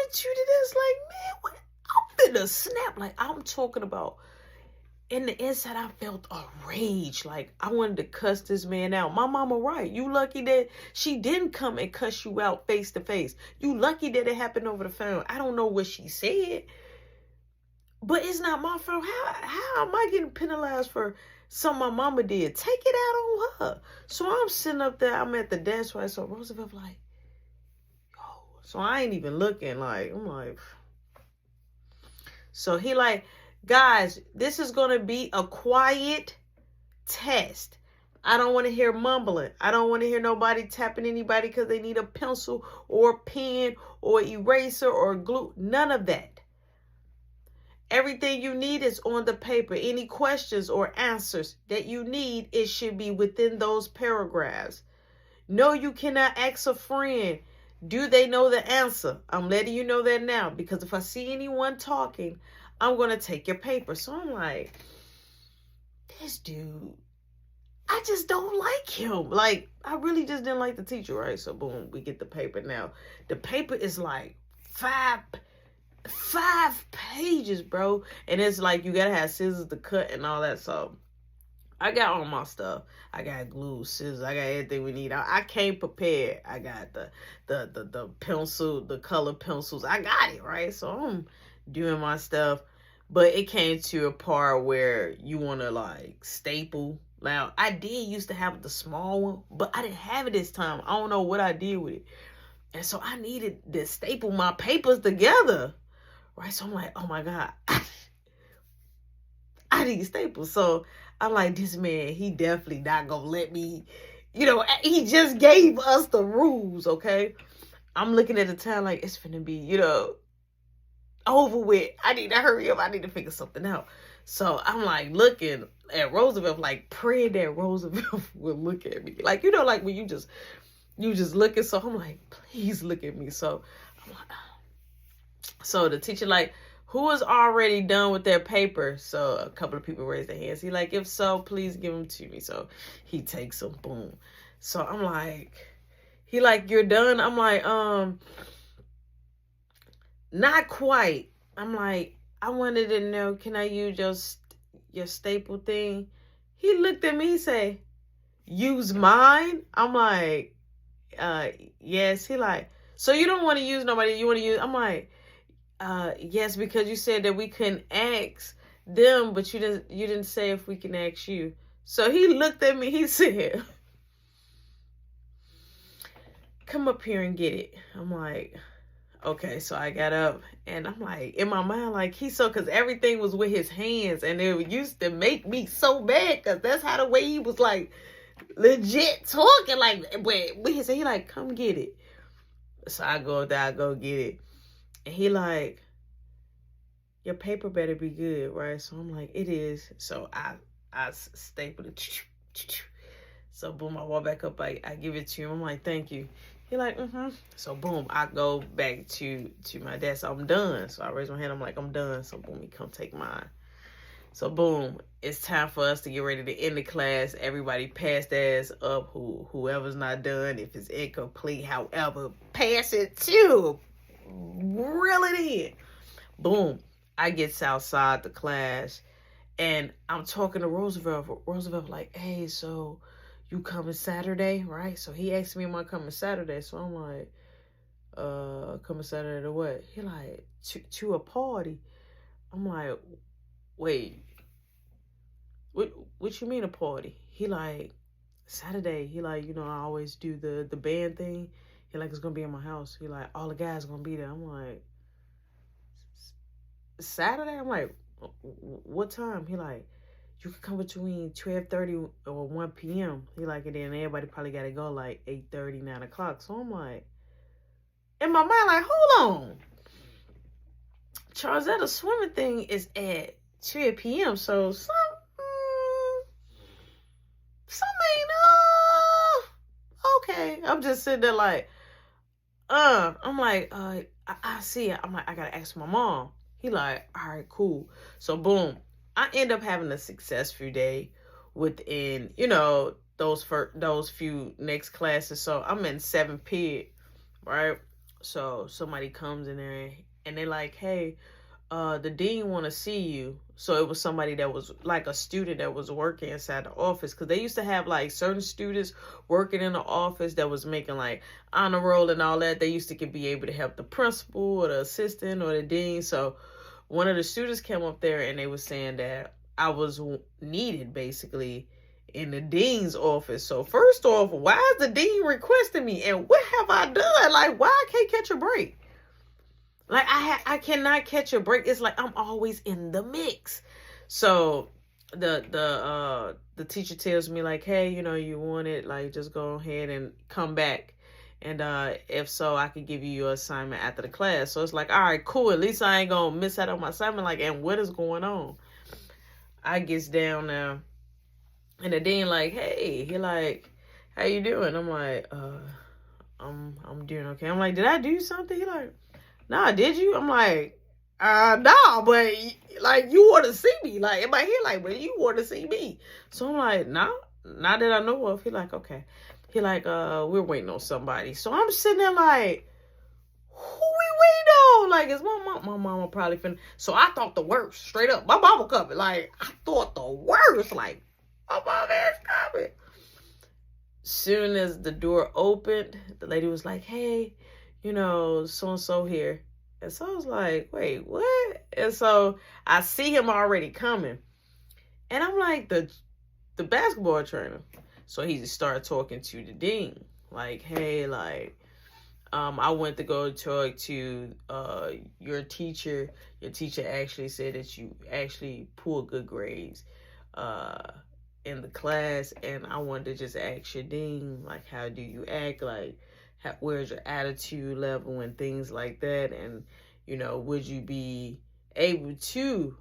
with you to this. Like, man, what? I'm finna snap. Like, I'm talking about in the inside, I felt a rage. Like, I wanted to cuss this man out. My mama right. You lucky that she didn't come and cuss you out face to face. You lucky that it happened over the phone. I don't know what she said, but it's not my fault. How am I getting penalized for something my mama did? Take it out on her. So I'm sitting up there. I'm at the desk, right? So Roosevelt like, yo. So I ain't even looking. Like, I'm like, so he like, guys, this is going to be a quiet test. I don't want to hear mumbling. I don't want to hear nobody tapping anybody because they need a pencil or a pen or eraser or glue. None of that. Everything you need is on the paper. Any questions or answers that you need, it should be within those paragraphs. No, you cannot ask a friend, do they know the answer? I'm letting you know that now, because if I see anyone talking, I'm going to take your paper. So I'm like, this dude, I just don't like him. Like, I really just didn't like the teacher, right? So boom, we get the paper now. The paper is like five pages, bro. And it's like, you got to have scissors to cut and all that. So I got all my stuff. I got glue, scissors. I got everything we need. I came prepared. I got the pencil, the color pencils. I got it, right? So I'm doing my stuff. But it came to a part where you want to like staple. Now, I did used to have the small one, but I didn't have it this time. I don't know what I did with it. And so I needed to staple my papers together, right? So I'm like, oh my God, I need staples. So I'm like, this man, he definitely not going to let me, he just gave us the rules, okay? I'm looking at the time like, it's finna be, over with. I need to hurry up. I need to figure something out. So I'm like looking at Roosevelt, like praying that Roosevelt would look at me. Like, like when you just looking. So I'm like, please look at me. So I'm like, so the teacher like, who is already done with their paper? So a couple of people raised their hands. He like, if so, please give them to me. So he takes them, boom. So I'm like, he like, you're done? I'm like, not quite. I'm like, I wanted to know, can I use your staple thing? He looked at me, say, use mine? I'm like, yes. He like, so you don't want to use nobody, you want to use, I'm like, yes, because you said that we couldn't ask them, but you didn't say if we can ask you. So he looked at me, he said, come up here and get it. I'm like, okay. So I got up and I'm like, in my mind, like, because everything was with his hands, and it used to make me so bad because that's how the way he was like legit talking, like, but he said, he like, come get it. So I go there, I go get it. And he like, your paper better be good, right? So I'm like, it is. So I stapled it. So boom, I walk back up, I give it to him. I'm like, thank you. He like, So boom, I go back to my desk. I'm done. So I raise my hand. I'm like, I'm done. So boom, he come take mine. So boom, it's time for us to get ready to end the class. Everybody pass theirs up. Whoever's not done, if it's incomplete, however, pass it too. Reel it in. Boom, I get outside the class, and I'm talking to Roosevelt. Roosevelt like, hey, so you coming Saturday, right? So he asked me, am I coming Saturday? So I'm like, coming Saturday to what? He like, to a party. I'm like, wait, what you mean a party? He like, Saturday. He like, I always do the band thing. He like, it's gonna be in my house. He like, all the guys gonna be there. I'm like, Saturday? I'm like, what time? He like, you can come between 12:30 or 1 p.m. He like, and then everybody probably got to go like 8:30, 9 o'clock. So I'm like, in my mind, like, hold on. Charles, that swimming thing is at 12 p.m. So some ain't, okay. I'm just sitting there like, I'm like, I see it. I'm like, I got to ask my mom. He like, all right, cool. So boom, I end up having a successful day within, those few next classes. So I'm in 7th period, right? So somebody comes in there and they like, hey, the dean want to see you. So it was somebody that was like a student that was working inside the office, because they used to have like certain students working in the office that was making like honor roll and all that. They used to be able to help the principal or the assistant or the dean. So one of the students came up there and they were saying that I was needed basically in the dean's office. So first off, why is the dean requesting me, and what have I done? Like, why I can't catch a break? Like, I cannot catch a break. It's like I'm always in the mix. So the teacher tells me like, hey, you want it, like, just go ahead and come back. And if so, I could give you your assignment after the class. So it's like, all right, cool. At least I ain't gonna miss out on my assignment. Like, and what is going on? I gets down now, and the dean like, hey, he like, how you doing? I'm like, I'm doing okay. I'm like, did I do something? He like, nah, did you? I'm like, nah, but like, you want to see me? Like, in my head, like, but you want to see me? So I'm like, nah, not that I know of. He like, okay. He like, we're waiting on somebody. So I'm sitting there like, who we waiting on? Like, is my mom? My mama probably finna. So I thought the worst, straight up. My mama coming. Like, I thought the worst. Like, my mama is coming. Soon as the door opened, the lady was like, hey, so-and-so here. And so I was like, wait, what? And so I see him already coming. And I'm like, the basketball trainer. So he just started talking to the dean. Like, hey, like, I went to go talk to your teacher. Your teacher actually said that you actually pulled good grades in the class. And I wanted to just ask your dean, like, how do you act? Like, where's your attitude level and things like that? And, would you be able to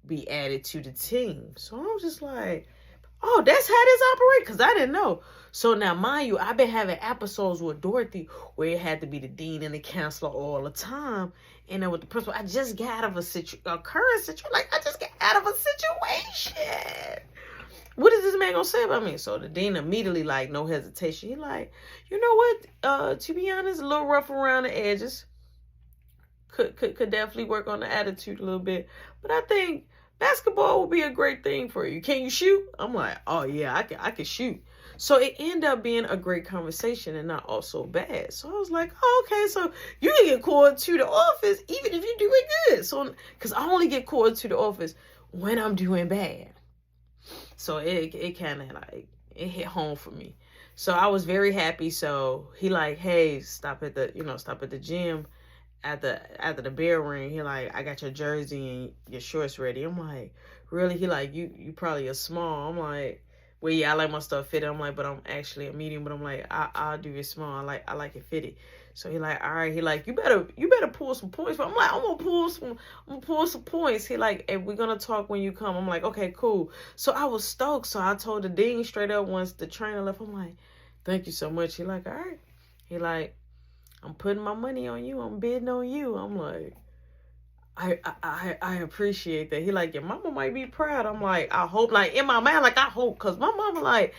be added to the team? So I'm just like, oh, that's how this operates, because I didn't know. So now, mind you, I've been having episodes with Dorothy where it had to be the dean and the counselor all the time. And then with the principal, I just got out of a current situation. Like, I just got out of a situation. What is this man gonna say about me? So the dean immediately, like, no hesitation. He like, you know what? To be honest, a little rough around the edges. Could definitely work on the attitude a little bit. But I think basketball would be a great thing for you. Can you shoot? I'm like, oh yeah, I can shoot. So it ended up being a great conversation and not all so bad. So I was like, oh, okay, so you can get called to the office even if you're doing good. So, because I only get called to the office when I'm doing bad. So it kind of like, it hit home for me. So I was very happy. So he like, hey, stop at the gym after the bell ring. He like, I got your jersey and your shorts ready. I'm like, really? He like, you probably a small. I'm like, well, yeah, I like my stuff fitted. I'm like, but I'm actually a medium. But I'm like, I'll do it small. I like it fitted. So he like, all right. He like, you better pull some points. But I'm like, I'm gonna pull some points. He like, hey, we're gonna talk when you come. I'm like, okay, cool. So I was stoked. So I told the dean straight up once the trainer left. I'm like, thank you so much. He like, all right. He like, I'm putting my money on you. I'm bidding on you. I'm like, I appreciate that. He like, your mama might be proud. I'm like, I hope. Like, in my mind, like, I hope. Because my mama, like,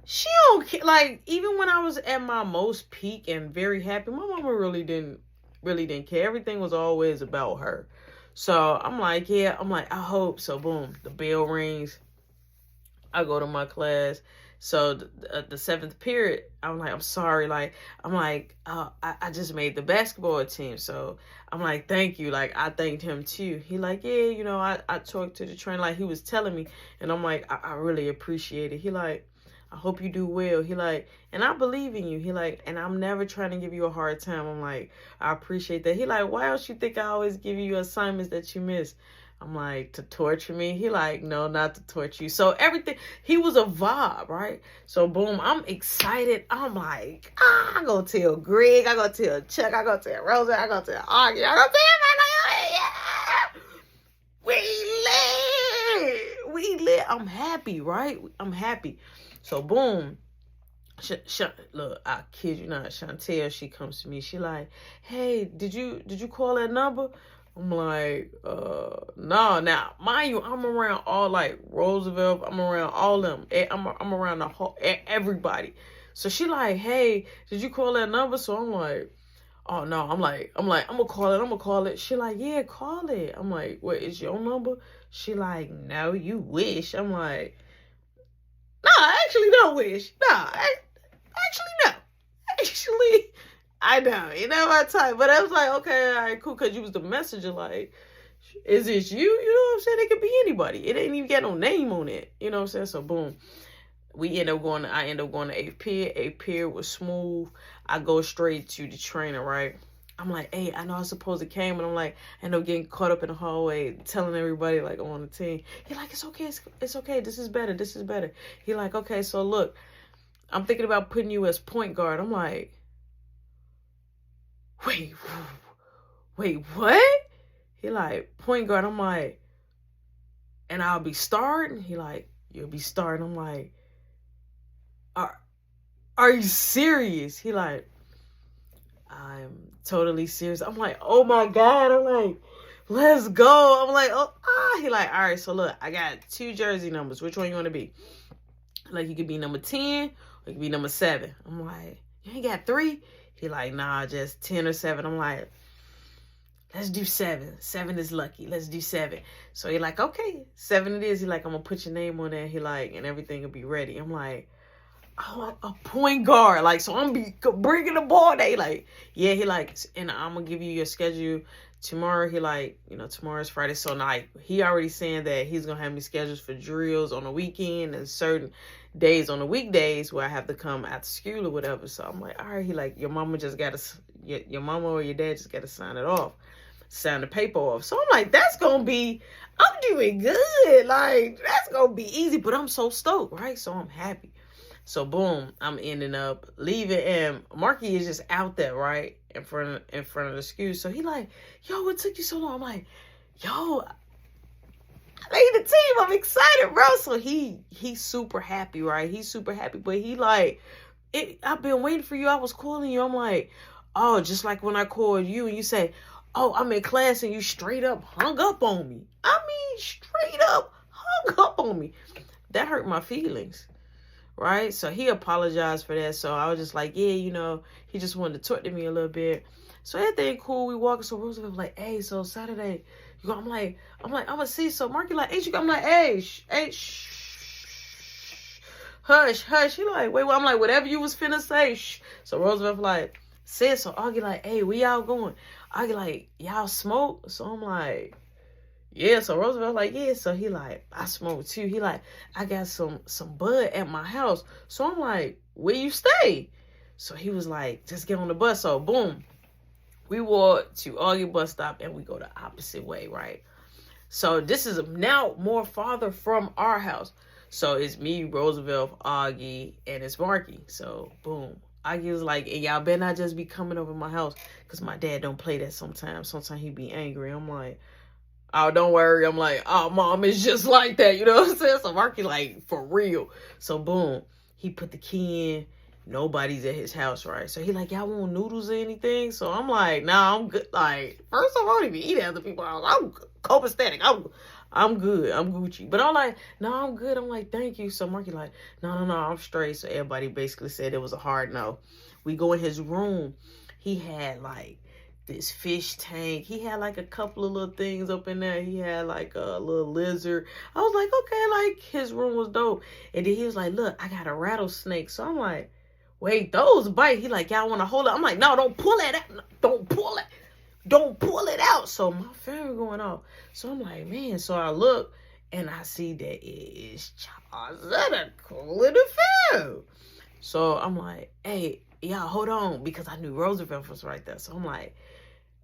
she don't care. Like, even when I was at my most peak and very happy, my mama really didn't care. Everything was always about her. So I'm like, yeah. I'm like, I hope. So boom, the bell rings. I go to my class. So the seventh period, I'm like, I'm sorry. Like, I'm like, I just made the basketball team. So I'm like, thank you. Like, I thanked him too. He like, yeah, I talked to the trainer, like he was telling me. And I'm like, I really appreciate it. He like, I hope you do well. He like, and I believe in you. He like, and I'm never trying to give you a hard time. I'm like, I appreciate that. He like, why else you think I always give you assignments that you miss? I'm like, to torture me? He like, no, not to torture you. So everything, he was a vibe, right? So boom, I'm excited. I'm like, I go tell Greg, I go tell Chuck, I go tell Rosa, I go tell Augie, I go tell yeah. We lit. I'm happy, right? I'm happy. So boom. Look, I kid you not, Chantel, she comes to me. She like, hey, did you call that number? I'm like, no. Now, mind you, I'm around all like Roosevelt. I'm around all them. I'm around the whole everybody. So she like, hey, did you call that number? So I'm like, oh no, I'm like, I'm gonna call it. She like, yeah, call it. I'm like, what is your number? She like, no, you wish. I'm like, nah, I actually don't wish. Nah, actually no. Actually, I know, you know my type. But I was like, okay, all right, cool, because you was the messenger. Like, is it you? You know what I'm saying? It could be anybody. It ain't even got no name on it. You know what I'm saying? So boom. I end up going to 8th Pier. 8th Pier was smooth. I go straight to the trainer, right? I'm like, hey, I know I was supposed to came, and I'm like, I end up getting caught up in the hallway, telling everybody like I'm on the team. He like, it's okay, it's okay. This is better. This is better. He like, okay, so look, I'm thinking about putting you as point guard. I'm like, wait, what? He like, point guard. I'm like, and I'll be starting. He like, you'll be starting. I'm like, are you serious? He like, I'm totally serious. I'm like, oh my God. I'm like, let's go. I'm like, He like, all right, so look, I got 2 jersey numbers. Which one you want to be? Like, you could be number 10 or you could be number 7. I'm like, you ain't got 3? He like, nah, just 10 or 7. I'm like, let's do 7. 7 is lucky. Let's do 7. So he like, okay, 7 it is. He like, I'm gonna put your name on there. He like, and everything will be ready. I'm like, oh, a point guard. Like, so I'm be bringing the ball. They like, yeah. He like, and I'm gonna give you your schedule tomorrow. He like, you know, tomorrow's Friday, so like he already saying that he's gonna have me schedules for drills on the weekend and certain days on the weekdays where I have to come after school or whatever. So I'm like, all right. He like, your mama just gotta, your mama or your dad just gotta sign it off, sign the paper off. So I'm like, that's gonna be, I'm doing good. Like, that's gonna be easy. But I'm so stoked, right? So I'm happy. So boom, I'm ending up leaving, and Marky is just out there, right, in front of the school. So he like, yo, what took you so long? I'm like, yo, I made the team. I'm excited, bro. So he's super happy, right? He's super happy, but he like, I've been waiting for you. I was calling you. I'm like, oh, just like when I called you and you say, oh, I'm in class, and you straight up hung up on me. I mean, straight up hung up on me. That hurt my feelings. Right? So he apologized for that. So I was just like, yeah, you know, he just wanted to talk to me a little bit. So everything cool. We walking. So Roosevelt was like, hey, so Saturday, you go. I'm like, I'm gonna see. So Marky like, hey, you go. I'm like, hey, hush. He like, wait, well, I'm like, whatever you was finna say, shh. So Roosevelt like, said, so Augie like, hey, where y'all going? Augie like, y'all smoke? So I'm like, yeah. So Roosevelt like, yeah. So he like, I smoke too. He like, I got some bud at my house. So I'm like, where you stay? So he was like, just get on the bus. So boom, we walk to Augie bus stop, and we go the opposite way, right? So this is now more farther from our house. So it's me, Roosevelt, Augie, and it's Marky. So boom. Augie was like, hey, y'all better not just be coming over my house, because my dad don't play that sometimes. Sometimes he be angry. I'm like, oh, don't worry. I'm like, oh, mom, it's just like that. You know what I'm saying? So Marky like, for real. So boom, he put the key in. Nobody's at his house, right? So he like, y'all want noodles or anything? So I'm like, nah, I'm good. Like, first of all, I don't even eat at other people's house. I'm copacetic. I'm good. I'm Gucci. But I'm like, no, I'm good. I'm like, thank you. So Marky like, no, I'm straight. So everybody basically said it was a hard no. We go in his room. He had like this fish tank. He had like a couple of little things up in there. He had like a little lizard. I was like, okay, like his room was dope. And then he was like, look, I got a rattlesnake. So I'm like, wait, those bite. He like, y'all want to hold it? I'm like, no, don't pull it out. Don't pull it. Don't pull it out. So my phone going off. So I'm like, man. So I look, and I see that it is Charles in the phone. So I'm like, hey, y'all, hold on. Because I knew Roosevelt was right there. So I'm like,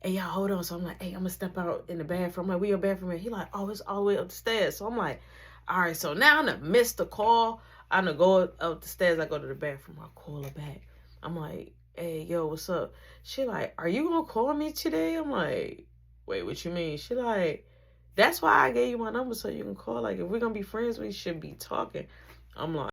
hey, y'all, hold on. So I'm like, hey, I'm going to step out in the bathroom. I'm like, where your bathroom at? He like, oh, it's all the way up the stairs. So I'm like, all right. So now I'm going to miss the call. I'm going to go up the stairs. I go to the bathroom. I call her back. I'm like, hey, yo, what's up? She like, are you going to call me today? I'm like, wait, what you mean? She like, that's why I gave you my number so you can call. Like, if we're going to be friends, we should be talking. I'm like,